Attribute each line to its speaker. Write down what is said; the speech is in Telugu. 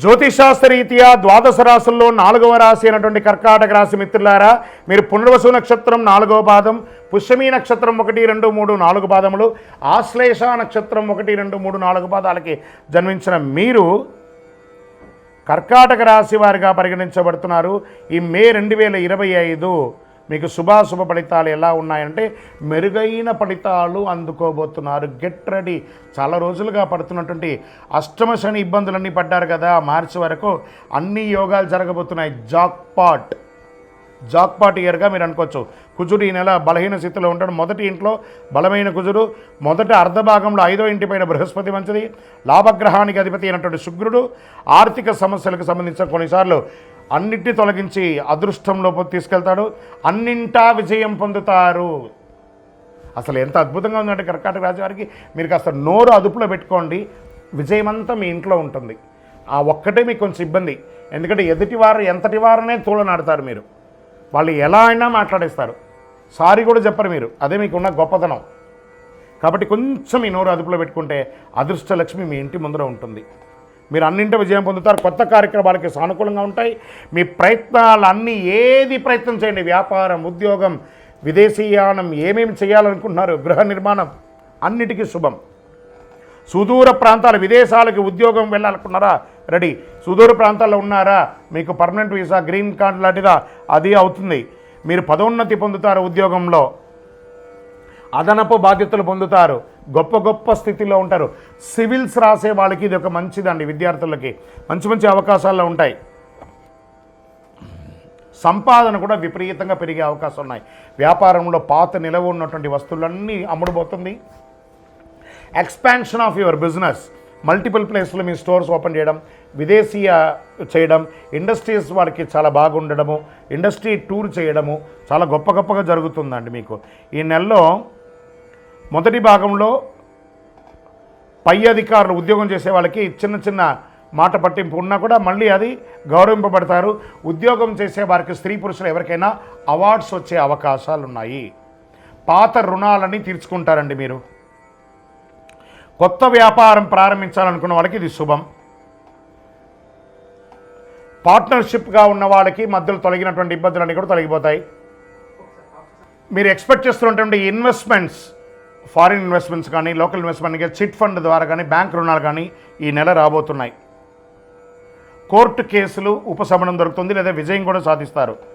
Speaker 1: జ్యోతిషాస్త్రరీత్యా ద్వాదశ రాశుల్లో 4వ రాశి అయినటువంటి కర్కాటక రాశి మిత్రులారా, మీరు పునర్వసు నక్షత్రం 4వ పాదం, పుష్యమీ నక్షత్రం 1, 2, 3, 4 పాదములు, ఆశ్లేష నక్షత్రం 1, 2, 3, 4 పాదాలకి జన్మించిన మీరు కర్కాటక రాశి వారిగా పరిగణించబడుతున్నారు. ఈ మే 2025 మీకు శుభాశుభ ఫలితాలు ఎలా ఉన్నాయంటే మెరుగైన ఫలితాలు అందుకోబోతున్నారు. Get ready. చాలా రోజులుగా పడుతున్నటువంటి అష్టమ శని ఇబ్బందులన్నీ పడ్డారు కదా, మార్చి వరకు అన్ని యోగాలు జరగబోతున్నాయి. జాక్పాట్ ఇయర్గా మీరు అనుకోవచ్చు. కుజుడు ఈ నెల బలహీన స్థితిలో ఉంటాడు. మొదటి ఇంట్లో బలమైన కుజుడు, మొదటి అర్ధభాగంలో 5వ ఇంటిపైన బృహస్పతి మంచిది, లాభగ్రహానికి అధిపతి అయినటువంటి శుక్రుడు ఆర్థిక సమస్యలకు సంబంధించిన కొన్నిసార్లు అన్నిటినీ తొలగించి అదృష్టంలోకి తీసుకెళ్తాడు. అన్నింటా విజయం పొందుతారు. అసలు ఎంత అద్భుతంగా ఉందంటే కర్కాటక రాశి వారికి, మీరు కాస్త నోరు అదుపులో పెట్టుకోండి, విజయమంతా మీ ఇంట్లో ఉంటుంది. ఆ ఒక్కటే మీకు కొంచెం ఇబ్బంది, ఎందుకంటే ఎదుటివారు ఎంతటి వారనే తూలనాడతారు. మీరు వాళ్ళు ఎలా అయినా మాట్లాడేస్తారు, సారీ కూడా చెప్పరు మీరు. అదే మీకున్న గొప్పతనం. కాబట్టి కొంచెం ఈ నోరు అదుపులో పెట్టుకుంటే అదృష్టలక్ష్మి మీ ఇంటి ముందర ఉంటుంది. మీరు అన్నింటి విజయం పొందుతారు. కొత్త కార్యక్రమాలకి సానుకూలంగా ఉంటాయి. మీ ప్రయత్నాలు అన్నీ ఏది ప్రయత్నం చేయండి, వ్యాపారం, ఉద్యోగం, విదేశీయానం, ఏమేమి చేయాలనుకుంటున్నారు, గృహ నిర్మాణం, అన్నిటికీ శుభం. సుదూర ప్రాంతాలు, విదేశాలకి ఉద్యోగం వెళ్ళాలనుకున్నారా, రెడీ. సుదూర ప్రాంతాల్లో ఉన్నారా, మీకు పర్మనెంట్ వీసా, గ్రీన్ కార్డ్ లాంటిదా, అది అవుతుంది. మీరు పదోన్నతి పొందుతారు, ఉద్యోగంలో అదనపు బాధ్యతలు పొందుతారు, గొప్ప స్థితిలో ఉంటారు. సివిల్స్ రాసే వాళ్ళకి ఇది ఒక మంచిదండి. విద్యార్థులకి మంచి అవకాశాల్లో ఉంటాయి. సంపాదన కూడా విపరీతంగా పెరిగే అవకాశం ఉన్నాయి. వ్యాపారంలో పాత నిలవ ఉన్నటువంటి వస్తువులన్నీ అమ్ముడుపోతుంది. Expansion of your business, multiple ప్లేస్లో మీ స్టోర్స్ ఓపెన్ చేయడం, విదేశీయ చేయడం, ఇండస్ట్రీస్ వారికి చాలా బాగుండడము, ఇండస్ట్రీ టూర్ చేయడము చాలా గొప్పగా జరుగుతుందండి. మీకు ఈ నెలలో మొదటి భాగంలో పై అధికారులు, ఉద్యోగం చేసే వాళ్ళకి చిన్న మాట పట్టింపు ఉన్నా కూడా మళ్ళీ అది గౌరవింపబడతారు. ఉద్యోగం చేసే వారికి, స్త్రీ పురుషులు ఎవరికైనా అవార్డ్స్ వచ్చే అవకాశాలు ఉన్నాయి. పాత రుణాలని తీర్చుకుంటారండి మీరు. కొత్త వ్యాపారం ప్రారంభించాలనుకున్న వాళ్ళకి ఇది శుభం. పార్ట్నర్షిప్గా ఉన్న వాళ్ళకి మధ్యలో తొలగినటువంటి ఇబ్బందులన్నీ కూడా తొలగిపోతాయి. మీరు ఎక్స్పెక్ట్ చేస్తున్నటువంటి ఇన్వెస్ట్మెంట్స్, ఫారిన్ ఇన్వెస్ట్మెంట్స్ కానీ, లోకల్ ఇన్వెస్ట్మెంట్ కానీ, చిట్ ఫండ్ ద్వారా కానీ, బ్యాంక్ రుణాలు కానీ ఈ నెల రాబోతున్నాయి. కోర్టు కేసులు ఉపశమనం దొరుకుతుంది, లేదా విజయం కూడా సాధిస్తారు.